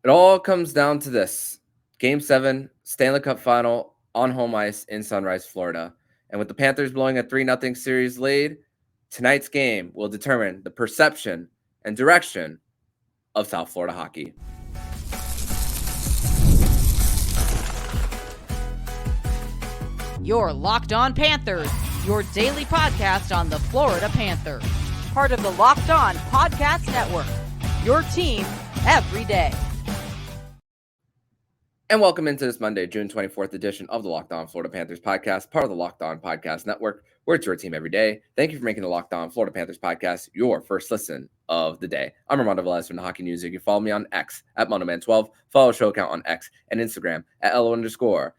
It all comes down to this. Game 7, Stanley Cup Final on home ice in Sunrise, Florida. And with the Panthers blowing a 3-0 series lead, tonight's game will determine the perception and direction of South Florida hockey. You're Locked On Panthers, your daily podcast on the Florida Panthers. Part of the Locked On Podcast Network, your team every day. And welcome into this Monday, June 24th edition of the Locked On Florida Panthers podcast, part of the Locked On Podcast Network, where it's your team every day. Thank you for making the Locked On Florida Panthers podcast your first listen of the day. I'm Armando Velez from the Hockey News. You can follow me on X at MondoMan12, follow the show account on X and Instagram at @LO_FLA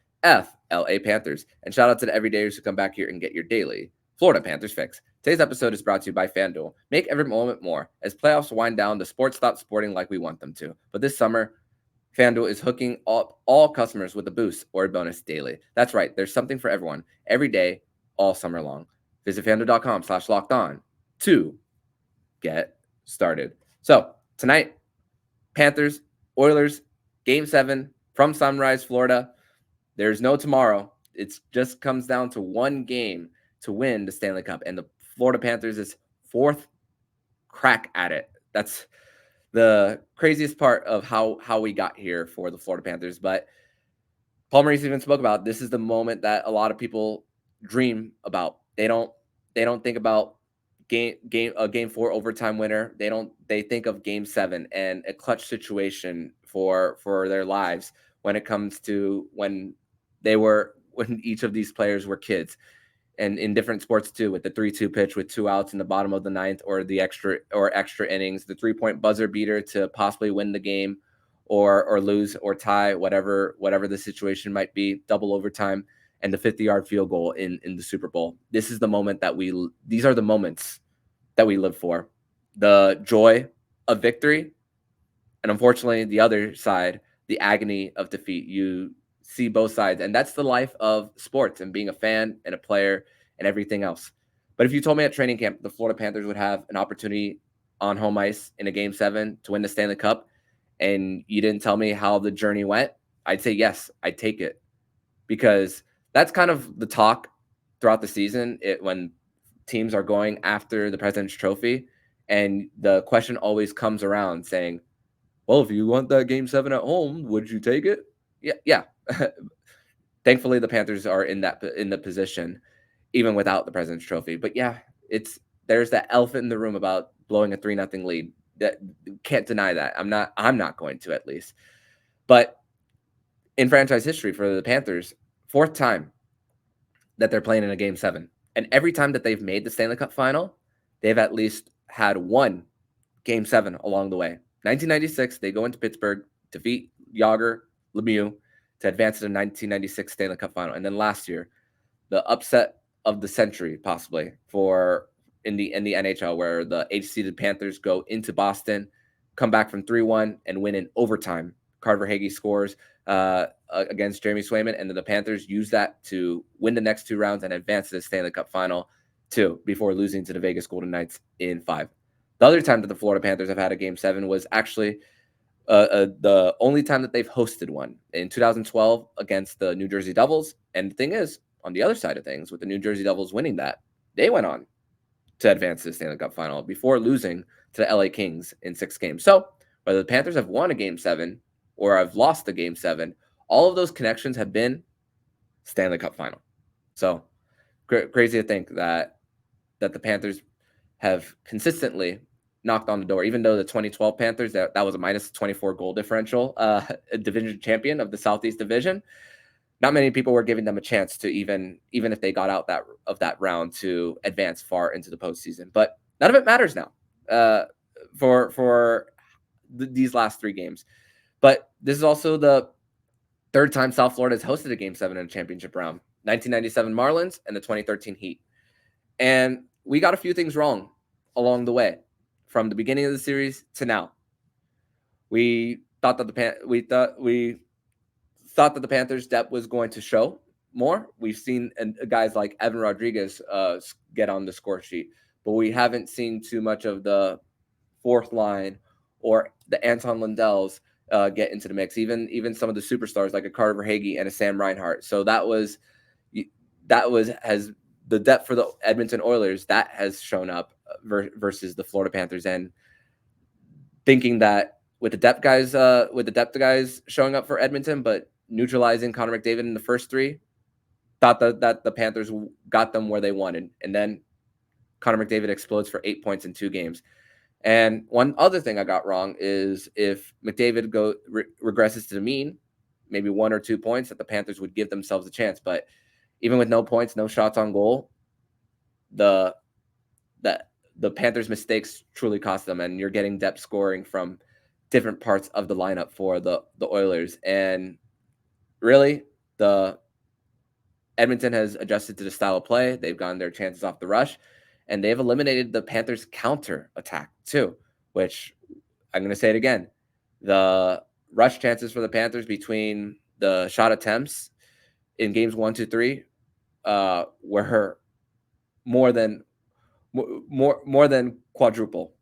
Panthers. And shout out to the everydayers who come back here and get your daily Florida Panthers fix. Today's episode is brought to you by FanDuel. Make every moment more. As playoffs wind down, the sports stop sporting like we want them to. But this summer, FanDuel is hooking up all customers with a boost or a bonus daily. That's right. There's something for everyone every day, all summer long. Visit FanDuel.com/lockedon to get started. So tonight, Panthers, Oilers, Game 7 from Sunrise, Florida. There's no tomorrow. It just comes down to one game to win the Stanley Cup. And the Florida Panthers' fourth crack at it. That's the craziest part of how we got here for the Florida Panthers. But Paul Maurice even spoke about this is the moment that a lot of people dream about. They don't think about game 4 overtime winner. They think of game 7 and a clutch situation for their lives when it comes to when each of these players were kids. And in different sports too, with the 3-2 pitch with 2 outs in the bottom of the ninth, or the extra innings, the 3-point buzzer beater to possibly win the game, or lose or tie, whatever the situation might be, double overtime, and the 50-yard field goal in the Super Bowl. These are the moments that we live for. The joy of victory, and unfortunately, the other side, the agony of defeat. You see both sides, and that's the life of sports and being a fan and a player and everything else. But if you told me at training camp the Florida Panthers would have an opportunity on home ice in a game 7 to win the Stanley Cup, and you didn't tell me how the journey went, I'd say yes, I'd take it, because that's kind of the talk throughout the season when teams are going after the President's Trophy, and the question always comes around saying, well, if you want that game 7 at home, would you take it? Yeah. Thankfully, the Panthers are in the position, even without the President's Trophy. But yeah, there's that elephant in the room about blowing a 3-0 lead. That can't deny that. I'm not going to, at least. But in franchise history for the Panthers, 4th time that they're playing in a game 7, and every time that they've made the Stanley Cup Final, they've at least had one game 7 along the way. 1996, they go into Pittsburgh, defeat Yager, Lemieux, to advance to the 1996 Stanley Cup Final. And then last year, the upset of the century, possibly, in the NHL, where the 8th-seeded Panthers go into Boston, come back from 3-1, and win in overtime. Carter Hagee scores against Jeremy Swayman, and then the Panthers use that to win the next 2 rounds and advance to the Stanley Cup Final, too, before losing to the Vegas Golden Knights in 5. The other time that the Florida Panthers have had a Game 7 was actually the only time that they've hosted one, in 2012 against the New Jersey Devils. And the thing is, on the other side of things, with the New Jersey Devils winning that, they went on to advance to the Stanley Cup Final before losing to the LA Kings in 6 games. So whether the Panthers have won a Game 7 or have lost a Game 7, all of those connections have been Stanley Cup Final. So crazy to think that the Panthers have consistently knocked on the door, even though the 2012 Panthers, that was a minus 24 goal differential, a division champion of the Southeast Division. Not many people were giving them a chance to even if they got out of that round, to advance far into the postseason. But none of it matters now for these last 3 games. But this is also the 3rd time South Florida has hosted a Game 7 in a championship round. 1997 Marlins and the 2013 Heat. And we got a few things wrong along the way, from the beginning of the series to now. We thought that the Panthers' depth was going to show more. We've seen guys like Evan Rodriguez get on the score sheet, but we haven't seen too much of the 4th line or the Anton Lundell's get into the mix. Even some of the superstars like a Carter Verhaeghe and a Sam Reinhart. So has the depth for the Edmonton Oilers that has shown up versus the Florida Panthers. And thinking that with the depth guys showing up for Edmonton, but neutralizing Connor McDavid in the first three, thought that the Panthers got them where they wanted. And then Connor McDavid explodes for 8 points in 2 games. And one other thing I got wrong is if McDavid regresses to the mean, maybe 1 or 2 points, that the Panthers would give themselves a chance. But even with no points, no shots on goal, the Panthers' mistakes truly cost them, and you're getting depth scoring from different parts of the lineup for the Oilers. And really, the Edmonton has adjusted to the style of play. They've gotten their chances off the rush, and they've eliminated the Panthers' counter attack too, which I'm going to say it again. The rush chances for the Panthers between the shot attempts in games 1, 2, 3 were more than quadruple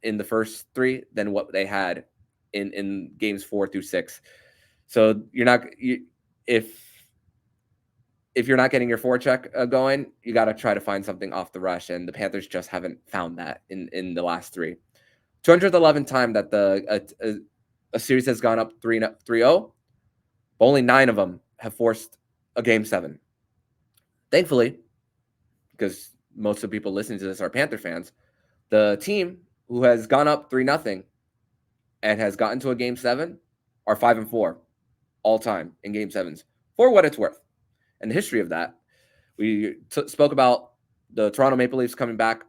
in the first 3 than what they had in games 4 through 6. So if you're not getting your forecheck going, you got to try to find something off the rush, and the Panthers just haven't found that in the last 3. 211 time that a series has gone up 3-0, only 9 of them have forced a game 7. Thankfully, because most of the people listening to this are Panther fans, the team who has gone up 3-0 and has gotten to a game 7 are 5-4 all time in game 7s, for what it's worth. And the history of that, we spoke about the Toronto Maple Leafs coming back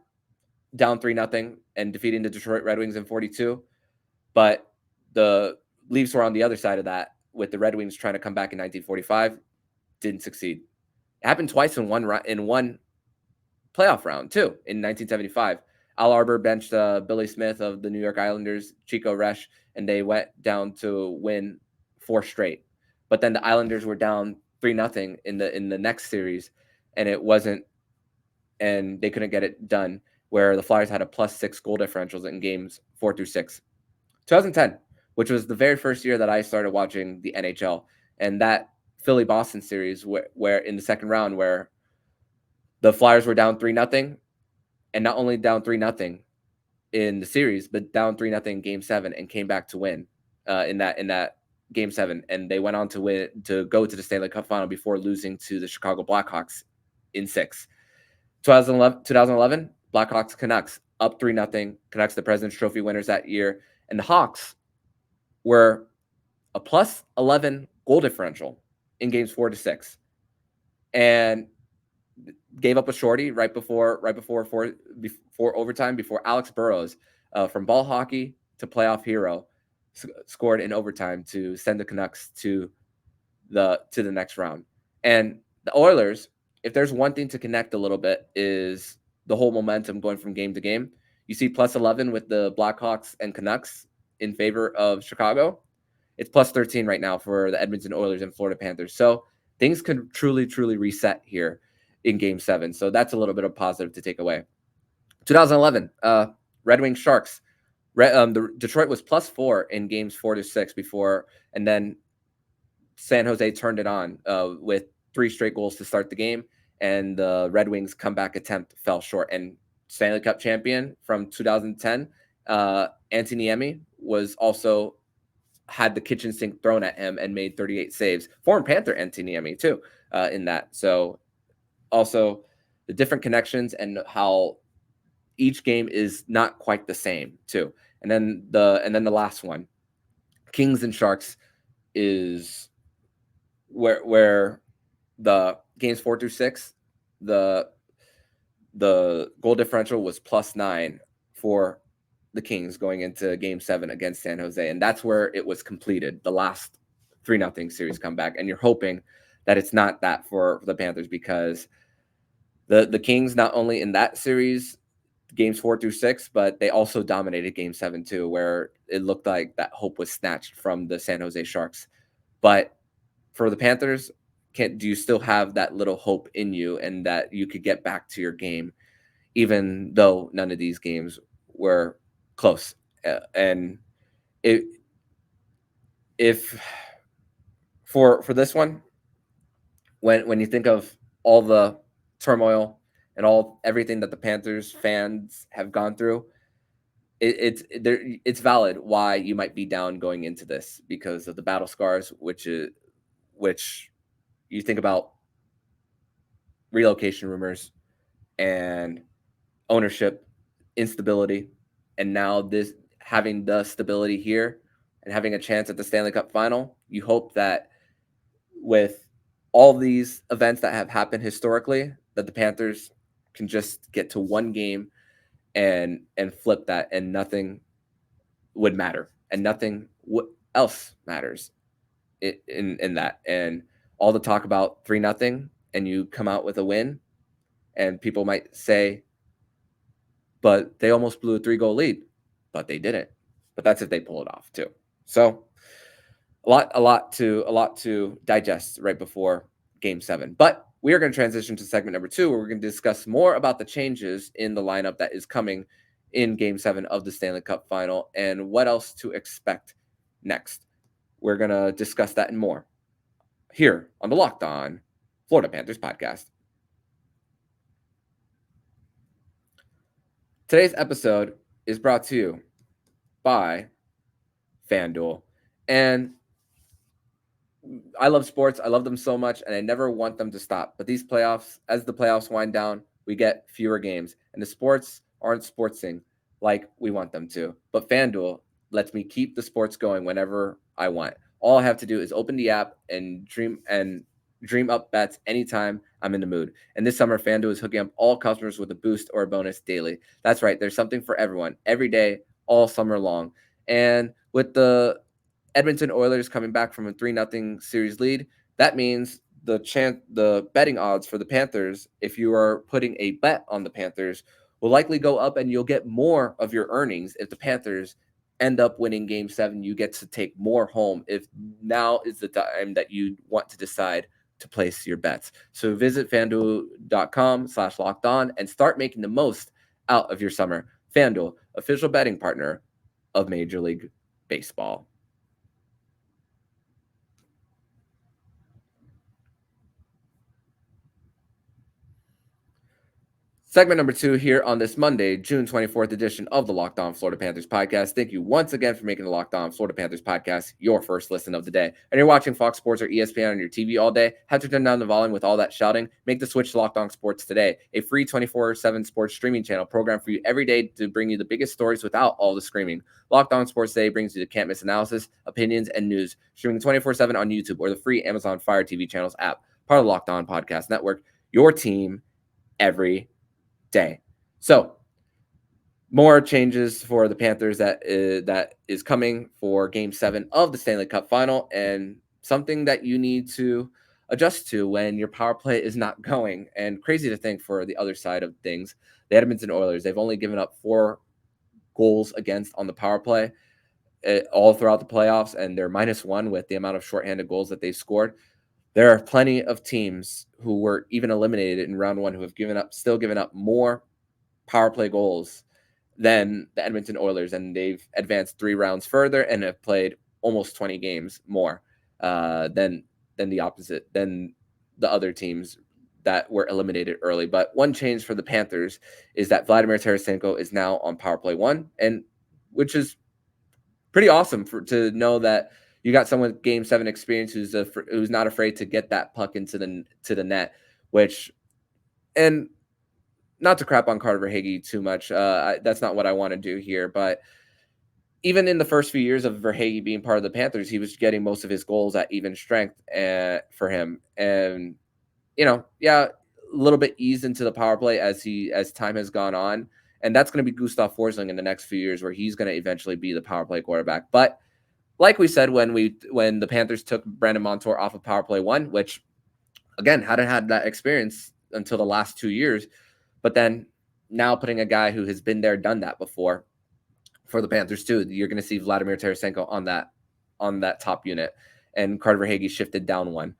down 3-0 and defeating the Detroit Red Wings in 42. But the Leafs were on the other side of that, with the Red Wings trying to come back in 1945. Didn't succeed. It happened twice in one playoff round, too, in 1975. Al Arbor benched Billy Smith of the New York Islanders, Chico Resch, and they went down to win 4 straight. But then the Islanders were down 3-0 in the next series, and they couldn't get it done, where the Flyers had a +6 goal differentials in games 4 through 6. 2010, which was the very first year that I started watching the NHL, and that Philly-Boston series where in the second round, where the Flyers were down 3-0, and not only down 3-0 in the series, but down 3-0 in game 7 and came back to win in that game 7. And they went on to win, to go to the Stanley Cup Final before losing to the Chicago Blackhawks in 6. 2011 Blackhawks Canucks up 3-0. Canucks, the President's Trophy winners that year. And the Hawks were a +11 goal differential in games 4 to 6. And gave up a shorty right before overtime, before Alex Burrows, from ball hockey to playoff hero, scored in overtime to send the Canucks to the next round. And the Oilers, if there's one thing to connect a little bit, is the whole momentum going from game to game. You see +11 with the Blackhawks and Canucks in favor of Chicago. It's +13 right now for the Edmonton Oilers and Florida Panthers. So things could truly reset here in game 7. So that's a little bit of positive to take away. 2011, Red Wings Sharks. The Detroit was +4 in games 4 to 6 before, and then San Jose turned it on with 3 straight goals to start the game, and the Red Wings comeback attempt fell short. And Stanley Cup champion from 2010, Antti Niemi, was also had the kitchen sink thrown at him and made 38 saves. Former Panther Antti Niemi too in that. So also the different connections and how each game is not quite the same too. And then the last one, Kings and Sharks, is where the games 4 through 6, the goal differential was +9 for the Kings going into game 7 against San Jose. And that's where it was completed, the last 3-0 series comeback. And you're hoping that it's not that for the Panthers, because the Kings, not only in that series, games 4 through 6, but they also dominated game 7 too, where it looked like that hope was snatched from the San Jose Sharks. But for the Panthers, do you still have that little hope in you, and that you could get back to your game, even though none of these games were close? And if for this one, when you think of all the turmoil and everything that the Panthers fans have gone through, it's valid why you might be down going into this because of the battle scars, which you think about relocation rumors and ownership instability, and now this having the stability here and having a chance at the Stanley Cup Final. You hope that with all these events that have happened historically, that the Panthers can just get to one game and flip that, and nothing would matter, and nothing else matters in that. And all the talk about 3-0, and you come out with a win, and people might say, but they almost blew a 3-goal lead, but they didn't. But that's if they pull it off too. So a lot to digest right before Game 7. But we are going to transition to segment number 2, where we're going to discuss more about the changes in the lineup that is coming in Game 7 of the Stanley Cup Final and what else to expect next. We're going to discuss that and more here on the Locked On Florida Panthers podcast. Today's episode is brought to you by FanDuel. And I love sports. I love them so much, and I never want them to stop. But these playoffs, as the playoffs wind down, we get fewer games, and the sports aren't sportsing like we want them to. But FanDuel lets me keep the sports going whenever I want. All I have to do is open the app and dream up bets anytime I'm in the mood. And this summer, FanDuel is hooking up all customers with a boost or a bonus daily. That's right. There's something for everyone every day, all summer long. And with the Edmonton Oilers coming back from a 3-0 series lead, that means the betting odds for the Panthers, if you are putting a bet on the Panthers, will likely go up, and you'll get more of your earnings. If the Panthers end up winning Game 7, you get to take more home. If now is the time that you want to decide to place your bets. So visit fanduel.com/lockedon and start making the most out of your summer. FanDuel, official betting partner of Major League Baseball. Segment number 2 here on this Monday, June 24th edition of the Locked On Florida Panthers podcast. Thank you once again for making the Locked On Florida Panthers podcast your first listen of the day. And you're watching Fox Sports or ESPN on your TV all day, have to turn down the volume with all that shouting. Make the switch to Locked On Sports today, a free 24/7 sports streaming channel program for you every day to bring you the biggest stories without all the screaming. Locked On Sports Today brings you the can't miss analysis, opinions, and news, streaming 24/7 on YouTube or the free Amazon Fire TV channels app, part of the Locked On Podcast Network, your team every day. So more changes for the Panthers that is coming for Game 7 of the Stanley Cup Final, and something that you need to adjust to when your power play is not going. And crazy to think for the other side of things, the Edmonton Oilers, they've only given up 4 goals against on the power play all throughout the playoffs, and they're -1 with the amount of shorthanded goals that they've scored. There are plenty of teams who were even eliminated in round 1 who have still given up more power play goals than the Edmonton Oilers, and they've advanced 3 rounds further and have played almost 20 games more than the other teams that were eliminated early. But one change for the Panthers is that Vladimir Tarasenko is now on power play 1, and which is pretty awesome to know that you got someone with Game 7 experience who's not afraid to get that puck into the net, and not to crap on Carter Verhaeghe too much. That's not what I want to do here. But even in the first few years of Verhaeghe being part of the Panthers, he was getting most of his goals at even strength for him. And, a little bit eased into the power play as time has gone on. And that's going to be Gustav Forsling in the next few years, where he's going to eventually be the power play quarterback. But like we said, when the Panthers took Brandon Montour off of power play 1, which again hadn't had that experience until the last 2 years, but then now putting a guy who has been there, done that before for the Panthers too, you're going to see Vladimir Tarasenko on that top unit, and Carter Verhaeghe shifted down 1.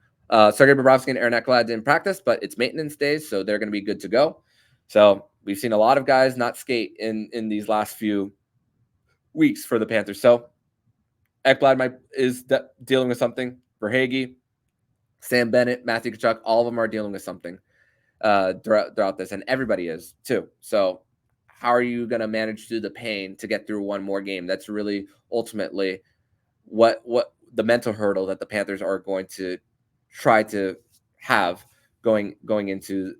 Sergei Bobrovsky and Aaron Ekblad didn't practice, but it's maintenance days, so they're going to be good to go. So we've seen a lot of guys not skate in these last few weeks for the Panthers. So Ekblad is dealing with something. Verhaeghe, Sam Bennett, Matthew Tkachuk, all of them are dealing with something throughout this, and everybody is too. So how are you going to manage through the pain to get through one more game? That's really ultimately what the mental hurdle that the Panthers are going to try to have going into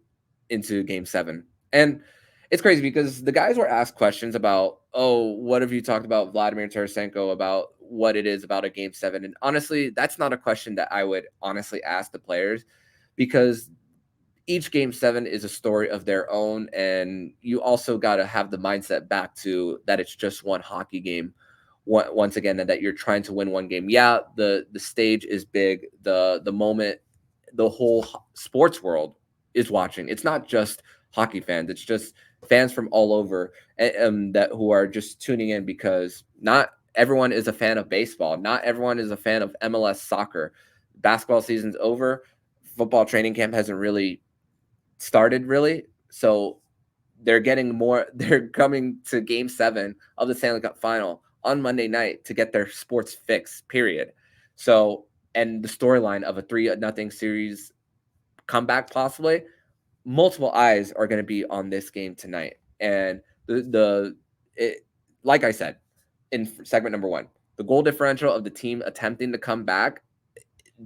Game 7. And it's crazy because the guys were asked questions about, oh, what have you talked about Vladimir Tarasenko, about what it is about a Game 7? And honestly, that's not a question that I would honestly ask the players, because each Game 7 is a story of their own, and you also got to have the mindset back to that it's just one hockey game once again, and that you're trying to win one game. Yeah, the stage is big, the moment, the whole sports world is watching. It's not just hockey fans, it's just fans from all over that who are just tuning in, because not everyone is a fan of baseball, not everyone is a fan of MLS soccer. Basketball season's over, football training camp hasn't really started really, so they're coming to Game 7 of the Stanley Cup Final on Monday night to get their sports fix, period. So, and the storyline of a 3-0 series comeback, possibly, multiple eyes are going to be on this game tonight. And like I said in segment number 1, the goal differential of the team attempting to come back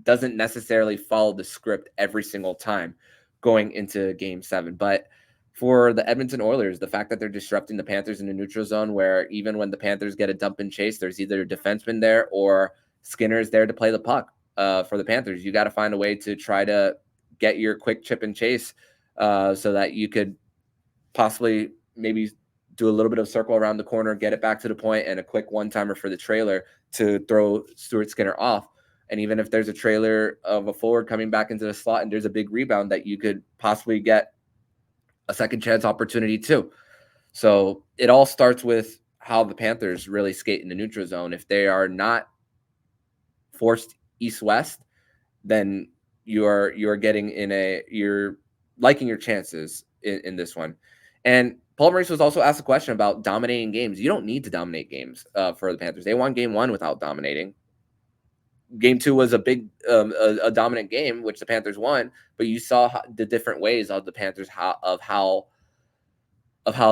doesn't necessarily follow the script every single time going into Game 7. But for the Edmonton Oilers, the fact that they're disrupting the Panthers in the neutral zone, where even when the Panthers get a dump and chase, there's either a defenseman there or Skinner's there to play the puck for the Panthers. You got to find a way to try to get your quick chip and chase so that you could possibly maybe do a little bit of circle around the corner, get it back to the point, and a quick one-timer for the trailer to throw Stuart Skinner off. And even if there's a trailer of a forward coming back into the slot and there's a big rebound, that you could possibly get a second chance opportunity too. So it all starts with how the Panthers really skate in the neutral zone. If they are not forced east-west, then you're liking your chances in this one. And Paul Maurice was also asked a question about dominating games. You don't need to dominate games for the Panthers. They won Game 1 without dominating. Game 2 was a big, a dominant game, which the Panthers won. But you saw the different ways of the Panthers of how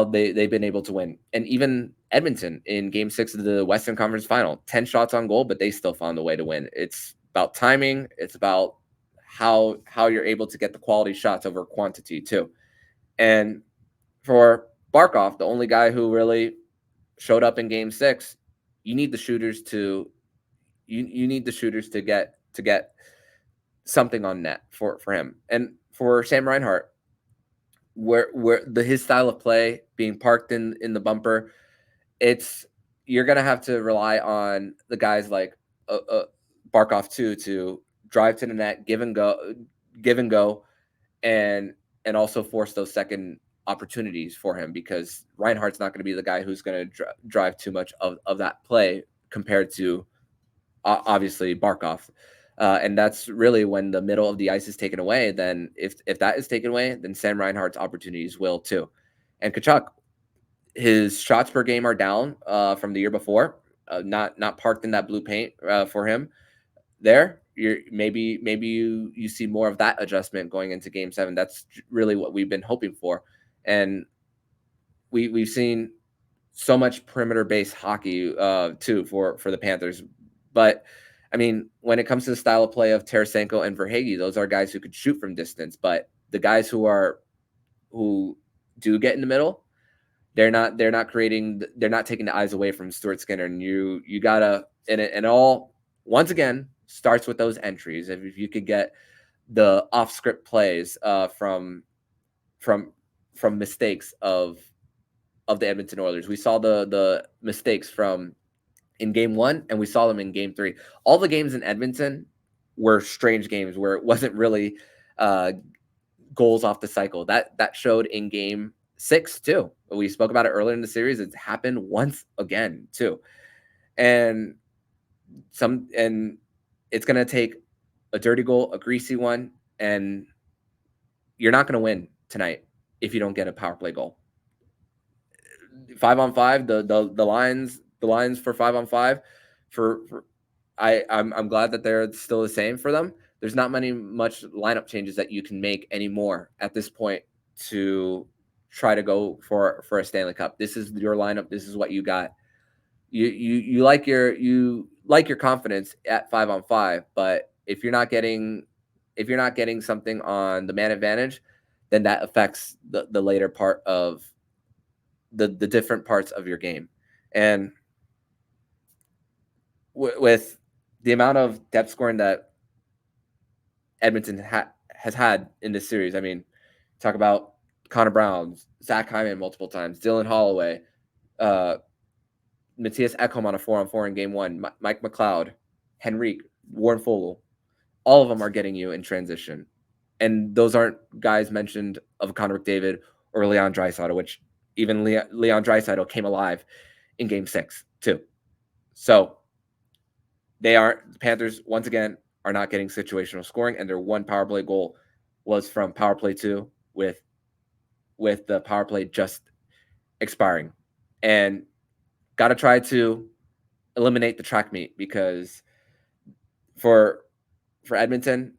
they've been able to win. And even Edmonton in Game 6 of the Western Conference Final, 10 shots on goal, but they still found a way to win. It's about timing. It's about how you're able to get the quality shots over quantity too. And for Barkov, the only guy who really showed up in Game 6, you need the shooters to get something on net for him. And for Sam Reinhart, where his style of play being parked in the bumper, you're gonna have to rely on the guys like Barkov too to drive to the net, give and go, and also force those second opportunities for him, because Reinhart's not going to be the guy who's going to drive too much of that play compared to obviously Barkov. And that's really when the middle of the ice is taken away. Then if that is taken away, then Sam Reinhart's opportunities will too. And Tkachuk, his shots per game are down from the year before, not parked in that blue paint for him there. Maybe you see more of that adjustment going into Game 7. That's really what we've been hoping for. And we've seen so much perimeter-based hockey too for the Panthers. But I mean, when it comes to the style of play of Tarasenko and Verhaeghe, those are guys who could shoot from distance. But the guys who do get in the middle, they're not taking the eyes away from Stuart Skinner. And you gotta, and it all once again starts with those entries. If you could get the off-script plays from mistakes of the Edmonton Oilers. We saw the mistakes in Game 1, and we saw them in Game 3. All the games in Edmonton were strange games where it wasn't really goals off the cycle. That showed in Game 6 too. We spoke about it earlier in the series. It's happened once again too. And it's going to take a dirty goal, a greasy one, and you're not going to win tonight if you don't get a power play goal. 5-on-5, the lines for 5-on-5 for I'm glad that they're still the same for them. There's not much lineup changes that you can make anymore at this point to try to go for a Stanley Cup. This is your lineup. This is what you got. You like your confidence at 5-on-5, but if you're not getting something on the man advantage, then that affects the later part of the different parts of your game. And with the amount of depth scoring that Edmonton has had in this series, I mean, talk about Connor Brown, Zach Hyman multiple times, Dylan Holloway, Matthias Ekholm on a 4-on-4 in game 1, Mike McLeod, Henrique, Warren Foegele. All of them are getting you in transition. And those aren't guys mentioned of Connor McDavid or Leon Draisaitl, which even Leon Draisaitl came alive in game 6 too. So the Panthers, once again, are not getting situational scoring, and their one power play goal was from power play 2 with the power play just expiring. And got to try to eliminate the track meet, because for Edmonton,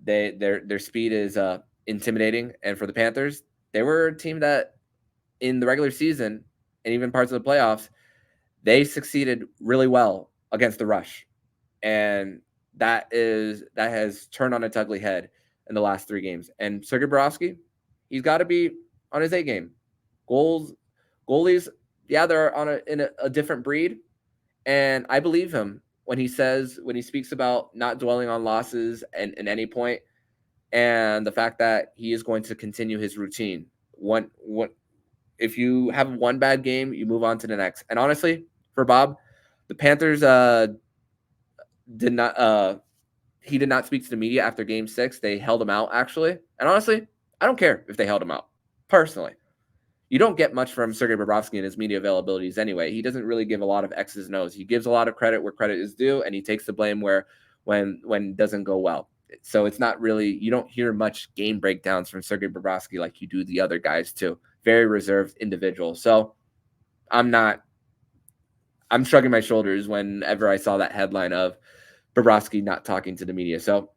their speed is intimidating, and for the Panthers, they were a team that in the regular season and even parts of the playoffs, they succeeded really well against the rush, and that has turned on its ugly head in the last 3 games. And Sergei Bobrovsky, he's got to be on his A game. Goalies, yeah, they're in a different breed, and I believe him when he speaks about not dwelling on losses and at any point, and the fact that he is going to continue his routine. If you have one bad game, you move on to the next. And honestly, for Bob, the Panthers did not speak to the media after game 6. They held him out, actually. And honestly, I don't care if they held him out. Personally, you don't get much from Sergei Bobrovsky in his media availabilities anyway. He doesn't really give a lot of X's and O's. He gives a lot of credit where credit is due, and he takes the blame when it doesn't go well. So it's not really, you don't hear much game breakdowns from Sergei Bobrovsky like you do the other guys too. Very reserved individual. So I'm shrugging my shoulders whenever I saw that headline of Bobrovsky not talking to the media. So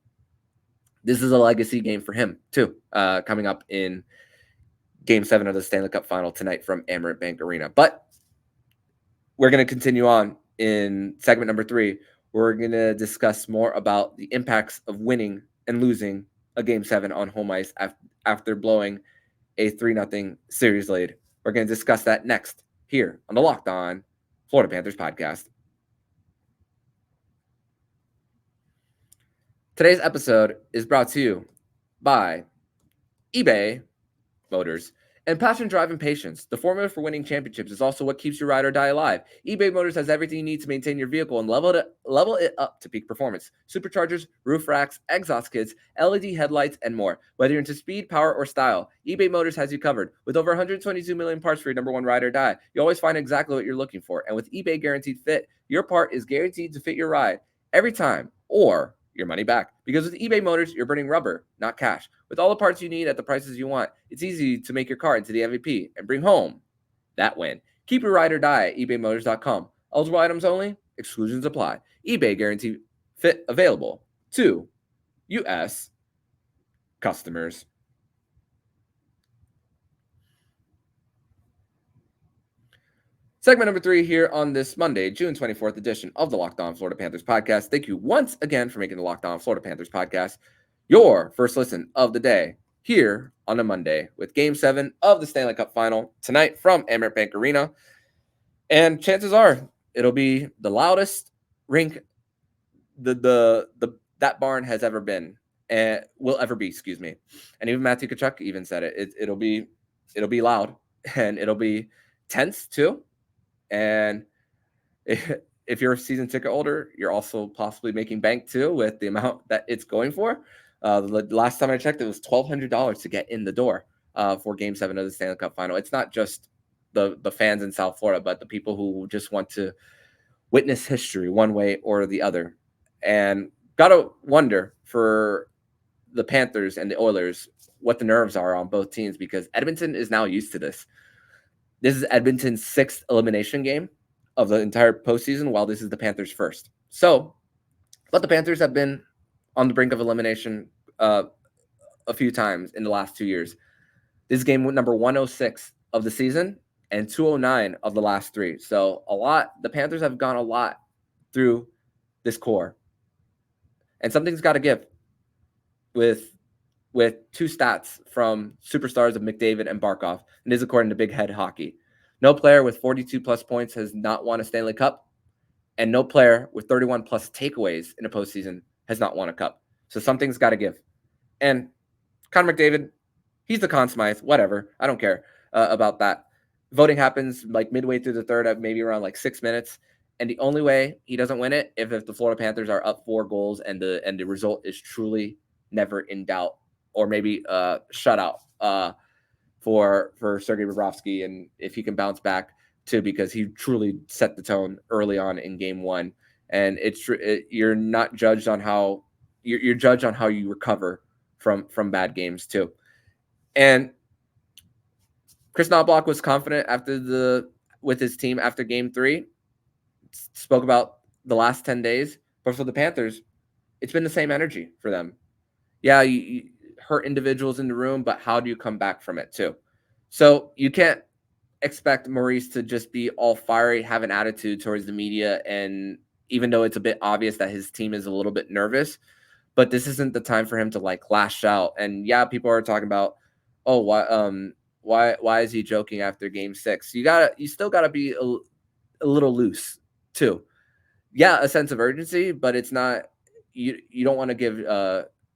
this is a legacy game for him too, coming up in Game 7 of the Stanley Cup Final tonight from Amerant Bank Arena. But we're going to continue on in segment number 3. We're going to discuss more about the impacts of winning and losing a Game 7 on home ice after blowing a 3-0 series lead. We're going to discuss that next here on the Locked On Florida Panthers podcast. Today's episode is brought to you by eBay Motors. And passion, drive, and patience. The formula for winning championships is also what keeps your ride or die alive. eBay Motors has everything you need to maintain your vehicle and level it up to peak performance. Superchargers, roof racks, exhaust kits, LED headlights, and more. Whether you're into speed, power, or style, eBay Motors has you covered. With over 122 million parts for your number one ride or die, you always find exactly what you're looking for. And with eBay Guaranteed Fit, your part is guaranteed to fit your ride every time, or your money back. Because with eBay Motors, you're burning rubber, not cash. With all the parts you need at the prices you want, it's easy to make your car into the MVP and bring home that win. Keep your ride or die at ebaymotors.com. Eligible items only. Exclusions apply. eBay Guaranteed Fit available to U.S. customers. Segment number 3 here on this Monday, June 24th edition of the Locked On Florida Panthers podcast. Thank you once again for making the Locked On Florida Panthers podcast your first listen of the day here on a Monday with Game 7 of the Stanley Cup Final tonight from Amerant Bank Arena. And chances are it'll be the loudest rink that barn has ever been and will ever be, excuse me. And even Matthew Tkachuk even said it. It'll be loud, and it'll be tense too. And if you're a season ticket holder, you're also possibly making bank too with the amount that it's going for. The last time I checked, it was $1,200 to get in the door for Game 7 of the Stanley Cup Final. It's not just the fans in South Florida, but the people who just want to witness history one way or the other. And got to wonder for the Panthers and the Oilers what the nerves are on both teams, because Edmonton is now used to this. This is Edmonton's 6th elimination game of the entire postseason, while this is the Panthers' first. So But the Panthers have been on the brink of elimination a few times in the last 2 years. This is game number 106 of the season and 209 of the last three. So a lot. The Panthers have gone a lot through this core, and something's got to give with two stats from superstars of McDavid and Barkov, and this is according to Big Head Hockey. No player with 42 plus points has not won a Stanley Cup, and no player with 31 plus takeaways in a postseason has not won a cup. So something's got to give. And Connor McDavid, he's the Conn Smythe, whatever. I don't care about that. Voting happens like midway through the third, maybe around like 6 minutes. And the only way he doesn't win it if the Florida Panthers are up 4 goals and the result is truly never in doubt, or maybe a shutout for Sergei Bobrovsky, and if he can bounce back too, because he truly set the tone early on in game one. And you're not judged on how you're judged on how you recover from bad games too. And Chris Knobloch was confident with his team after game 3. Spoke about the last 10 days, but for the Panthers, it's been the same energy for them. Yeah, you hurt individuals in the room, but how do you come back from it too? So you can't expect Maurice to just be all fiery, have an attitude towards the media, and even though it's a bit obvious that his team is a little bit nervous, but this isn't the time for him to like lash out. And yeah, people are talking about, oh, why is he joking after game 6? You still gotta be a little loose too. Yeah, a sense of urgency, but it's not. You don't want to give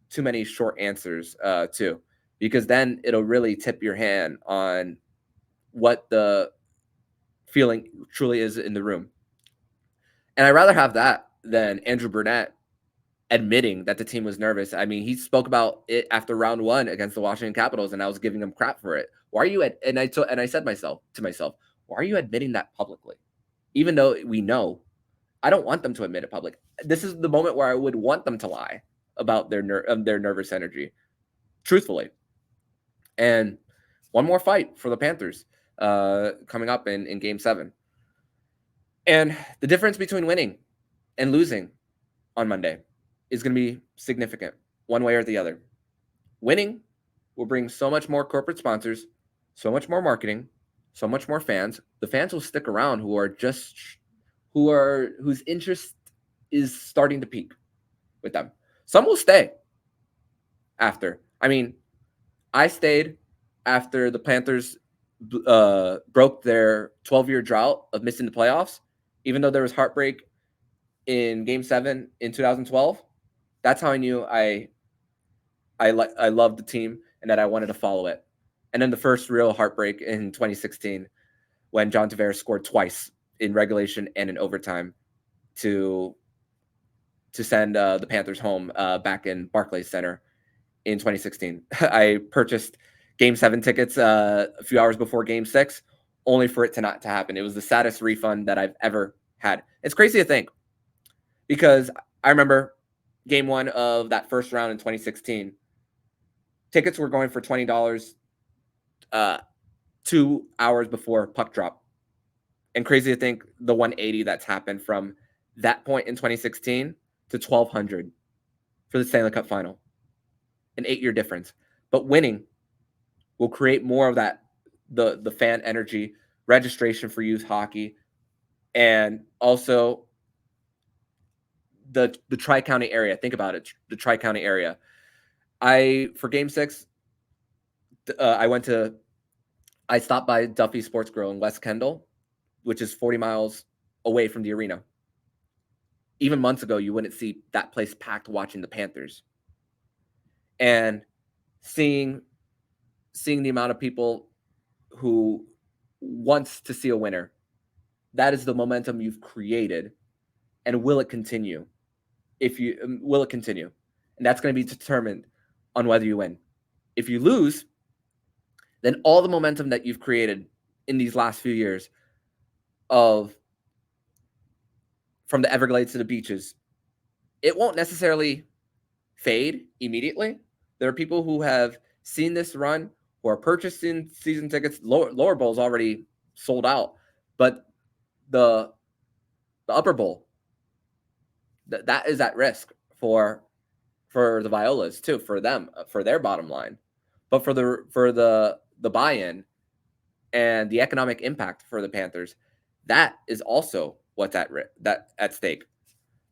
too many short answers too, because then it'll really tip your hand on what the feeling truly is in the room. And I'd rather have that than Andrew Burnett admitting that the team was nervous. I mean, he spoke about it after round 1 against the Washington Capitals, and I was giving him crap for it. Why are you and I said to myself, why are you admitting that publicly? Even though we know, I don't want them to admit it public. This is the moment where I would want them to lie about their nervous energy, truthfully. And one more fight for the Panthers coming up in game 7. And the difference between winning and losing on Monday is going to be significant, one way or the other. Winning will bring so much more corporate sponsors, so much more marketing, so much more fans. The fans will stick around whose interest is starting to peak with them. Some will stay after. I mean, I stayed after the Panthers broke their 12-year drought of missing the playoffs, even though there was heartbreak in Game 7 in 2012. That's how I knew I loved the team and that I wanted to follow it. And then the first real heartbreak in 2016 when John Tavares scored twice in regulation and in overtime to send the Panthers home back in Barclays Center in 2016. I purchased Game 7 tickets a few hours before Game 6, only for it not to happen. It was the saddest refund that I've ever had. It's crazy to think, because I remember Game 1 of that first round in 2016. Tickets were going for $20 2 hours before puck drop. And crazy to think the 180 that's happened from that point in 2016 to $1,200 for the Stanley Cup Final. An 8-year difference. But winning will create more of that, the fan energy, registration for youth hockey, and also the Tri-County area. Think about it, the Tri-County area. For Game 6, I stopped by Duffy Sports Grill in West Kendall, which is 40 miles away from the arena. Even months ago, you wouldn't see that place packed watching the Panthers. And seeing the amount of people who wants to see a winner, that is the momentum you've created. And will it continue? Will it continue? And that's going to be determined on whether you win. If you lose, then all the momentum that you've created in these last few years from the Everglades to the beaches, it won't necessarily fade immediately. There are people who have seen this run, who are purchasing season tickets. Lower Bowl's already sold out, but the upper bowl, that is at risk for the Violas too, for them, for their bottom line, but for the buy-in and the economic impact for the Panthers, that is also what's at stake.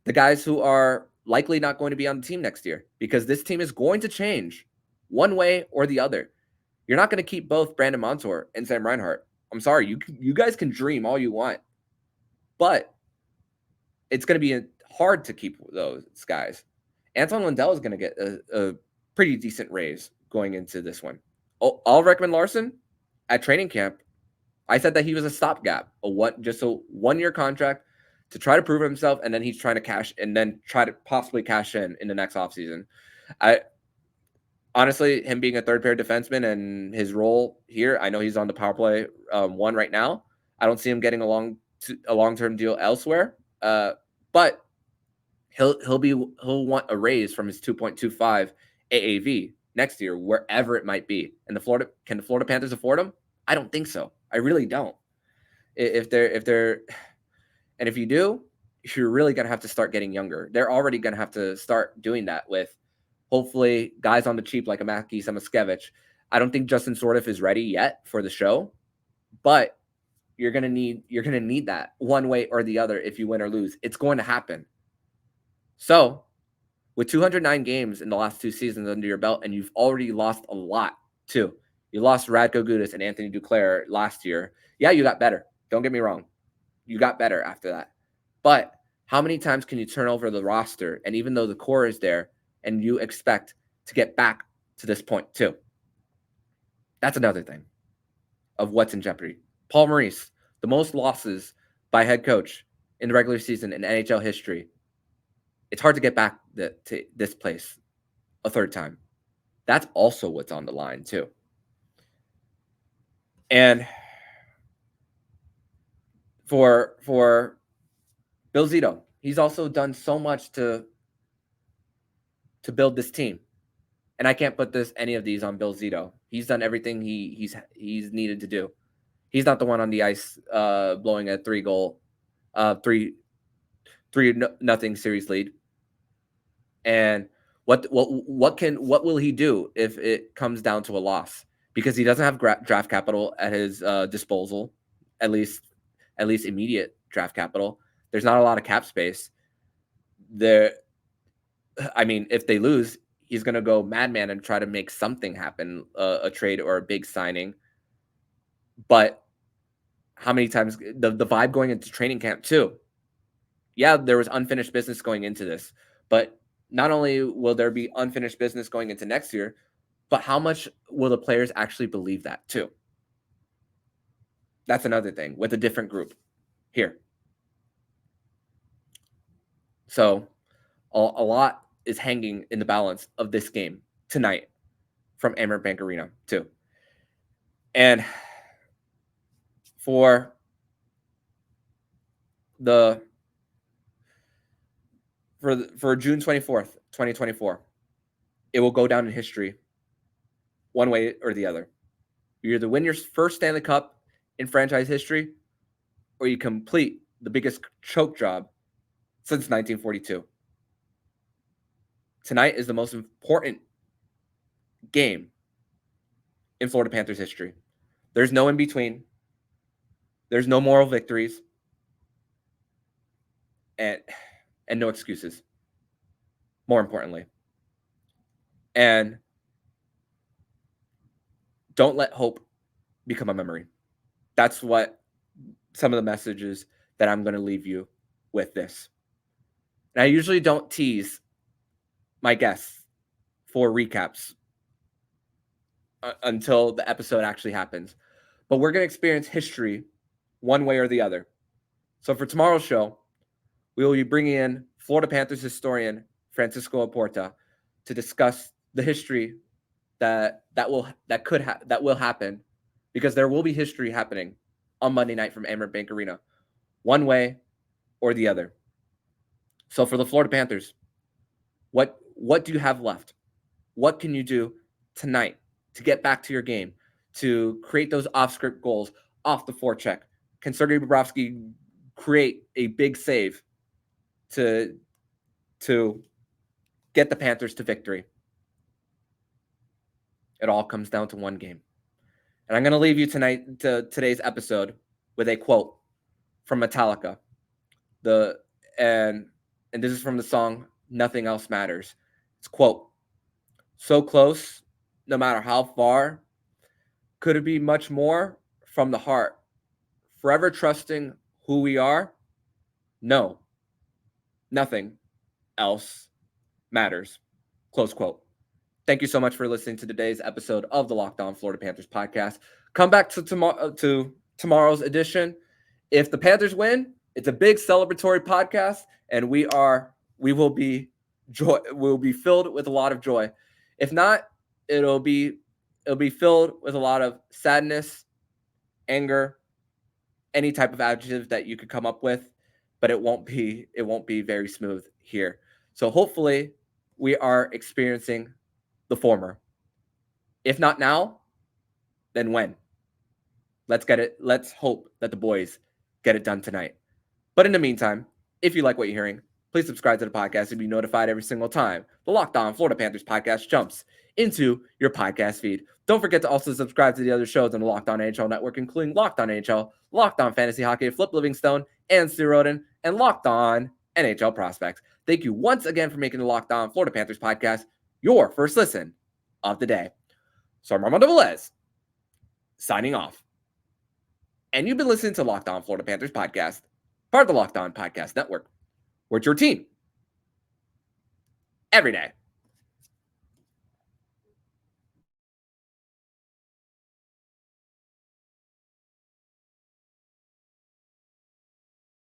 The guys who are likely not going to be on the team next year, because this team is going to change one way or the other. You're not going to keep both Brandon Montour and Sam Reinhart. I'm sorry, you guys can dream all you want, but it's going to be hard to keep those guys. Anton Lundell is going to get a pretty decent raise going into this one. Ulrich Larson at training camp, I said that he was a stopgap, just a 1-year contract to try to prove himself, and then he's trying to try to possibly cash in the next offseason. Honestly, him being a third pair defenseman and his role here, I know he's on the power play 1 right now. I don't see him getting a long-term deal elsewhere, but he'll want a raise from his 2.25 AAV next year, wherever it might be. And can the Florida Panthers afford him? I don't think so. I really don't. If you do, you're really gonna have to start getting younger. They're already gonna have to start doing that with hopefully guys on the cheap like a Maki Samoskevich. I don't think Justin Sordiff is ready yet for the show, but you're gonna need that one way or the other if you win or lose. It's going to happen. So, with 209 games in the last 2 seasons under your belt, and you've already lost a lot too. You lost Radko Gudas and Anthony Duclair last year. Yeah, you got better. Don't get me wrong. You got better after that. But how many times can you turn over the roster, and even though the core is there, and you expect to get back to this point too? That's another thing of what's in jeopardy. Paul Maurice, the most losses by head coach in the regular season in NHL history. It's hard to get back to this place a third time. That's also what's on the line too. And for Bill Zito, he's also done so much to build this team. And I can't put any of these on Bill Zito. He's done everything he's needed to do. He's not the one on the ice blowing a 3-0 series lead. And what will he do if it comes down to a loss? Because he doesn't have draft capital at his disposal, at least immediate draft capital. There's not a lot of cap space. If they lose, he's going to go madman and try to make something happen, a trade or a big signing. But how many times the vibe going into training camp too? Yeah, there was unfinished business going into this, but not only will there be unfinished business going into next year, but how much will the players actually believe that too? That's another thing with a different group here. So a lot is hanging in the balance of this game tonight from Amerant Bank Arena too. And for June 24th, 2024, it will go down in history one way or the other. You either win your first Stanley Cup in franchise history, or you complete the biggest choke job since 1942. Tonight is the most important game in Florida Panthers history. There's no in between. There's no moral victories. And no excuses. More importantly. And don't let hope become a memory. That's what some of the messages that I'm going to leave you with this. And I usually don't tease my guests for recaps until the episode actually happens. But we're going to experience history one way or the other. So for tomorrow's show, we will be bringing in Florida Panthers historian Francisco Laporta to discuss the history that will happen, because there will be history happening on Monday night from Amerant Bank Arena, one way or the other. So for the Florida Panthers, what do you have left? What can you do tonight to get back to your game, to create those off-script goals off the forecheck? Can Sergei Bobrovsky create a big save to to get the Panthers to victory. It all comes down to one game. And I'm going to leave you today's episode with a quote from Metallica. And this is from the song Nothing Else Matters. It's quote, "So close, no matter how far, could it be much more from the heart? Forever trusting who we are? No, nothing else matters." Close quote. Thank you so much for listening to today's episode of the Locked On Florida Panthers podcast. Come back to tomorrow's edition. If the Panthers win, it's a big celebratory podcast, and we'll be filled with a lot of joy. If not, it'll be filled with a lot of sadness, anger, any type of adjective that you could come up with, but it won't be very smooth here. So hopefully we are experiencing the former. If not now, then when? Let's get it. Let's hope that the boys get it done tonight. But in the meantime, if you like what you're hearing, please subscribe to the podcast and be notified every single time the Locked On Florida Panthers podcast jumps into your podcast feed. Don't forget to also subscribe to the other shows on the Locked On NHL network, including Locked On NHL, Locked On Fantasy Hockey, Flip Livingstone, and Stu Roden, and Locked On NHL Prospects. Thank you once again for making the Locked On Florida Panthers podcast your first listen of the day. So I'm Armando Velez, signing off. And you've been listening to Locked On Florida Panthers podcast, part of the Locked On Podcast Network, where it's your team every day.